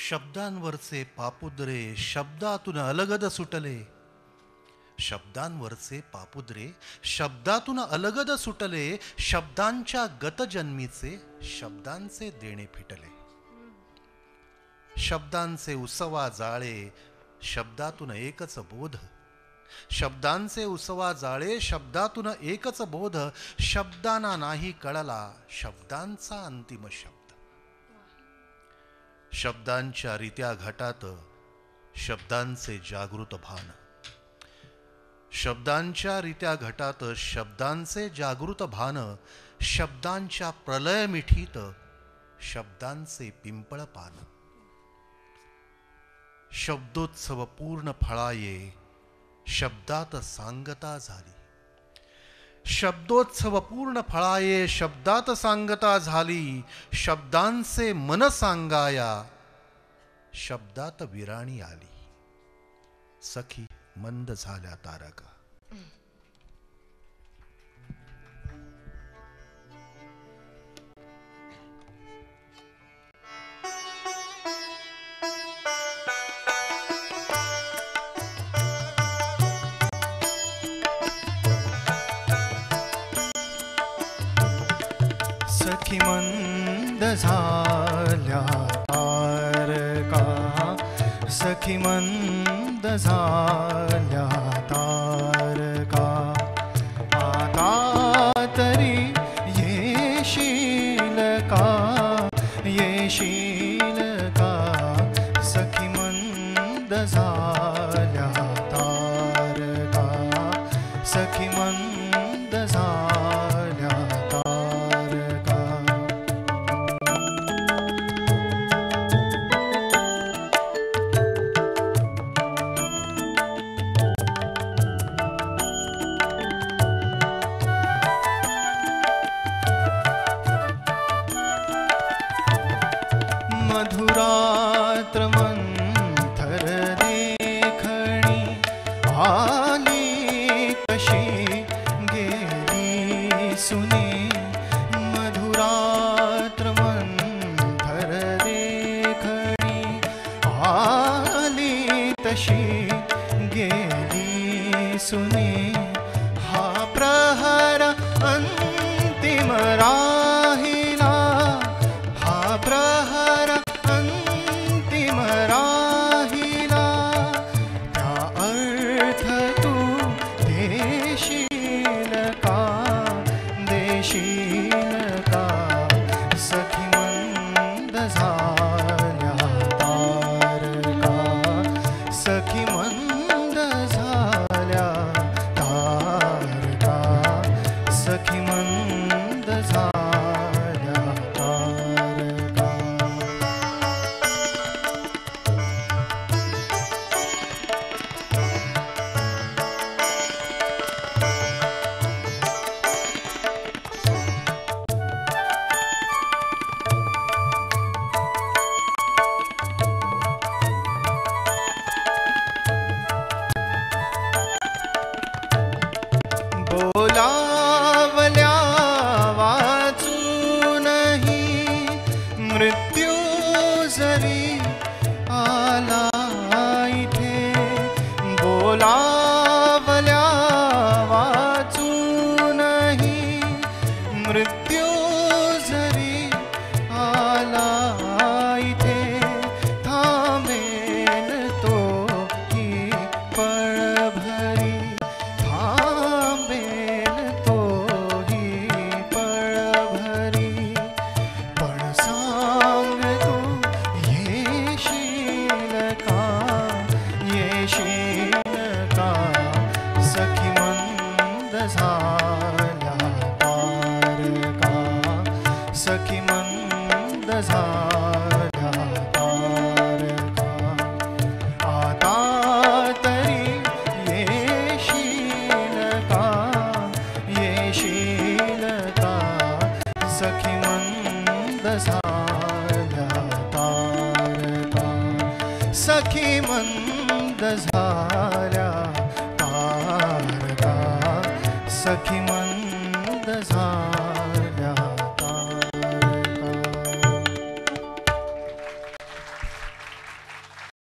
शब्दांवरचे पापुद्रे शब्दातून अलगद सुटले, शब्दांवरचे पापुद्रे शब्दातून अलगद सुटले, शब्दांच्या गतजन्मीचे शब्दांचे देणे फिटले. शब्दांचे उसवा जाळे शब्दातून एकच बोध, शब्दांचे उसवा जाळे शब्दातून एकच बोध, शब्दांना नाही कळला शब्दांचा अंतिम शब्द. शब्दांच्या रित्या घटात शब्दांचे जागृत भान, शब्दांच्या रित्या घटात शब्दांचे जागृत भान, शब्दांच्या प्रलय मिठीत शब्दांचे पिंपळ पान. शब्दोत्सव पूर्ण फळाये शब्दात सांगता झाली, शब्दोत्सव पूर्ण फळाये शब्दात सांगता झाली, शब्दांचे मन सांगाया शब्दात विराणी आली. सखी मंद झाल्या तारका. सखी मंद झाल्या तारका, सखी मंद झाल्या तारका. आता तरी येशील का, येशील का. सखी मंद झाल्या तारका, सखी मंद झाल्या तारका. मधुरात्र मंथर देखणी आली कशी गेली सुनी. मधुरात्र मंथर देखणी आली तशी गेली सुनी. हा प्रहर अंतिम राहिला, हा प्रहर अंतिम राहिला. त्या अर्थ तू देशील का, देशील का. सखी मंद झाल्या तारका, सखी मंद झाल्या तारका, सखी मंद झाल्या तारका. बोलावल्या वाचूनही मृत्यू जरी आला इथे. बोलावल्या वाचूनही मृत्यू जरी आला इथे. थांबेन तो ही पळभरी, थांबेन तो ही पळभरी. पण सांग तू येशील का, येशील का. सखी मंद झाल्या तारका, सखी मंद झाल्या तारका. आता तरी येशील का, येशील का. सखी मंद झाल्या तारका, सखी मंद झाल्या तारका, सखी मंद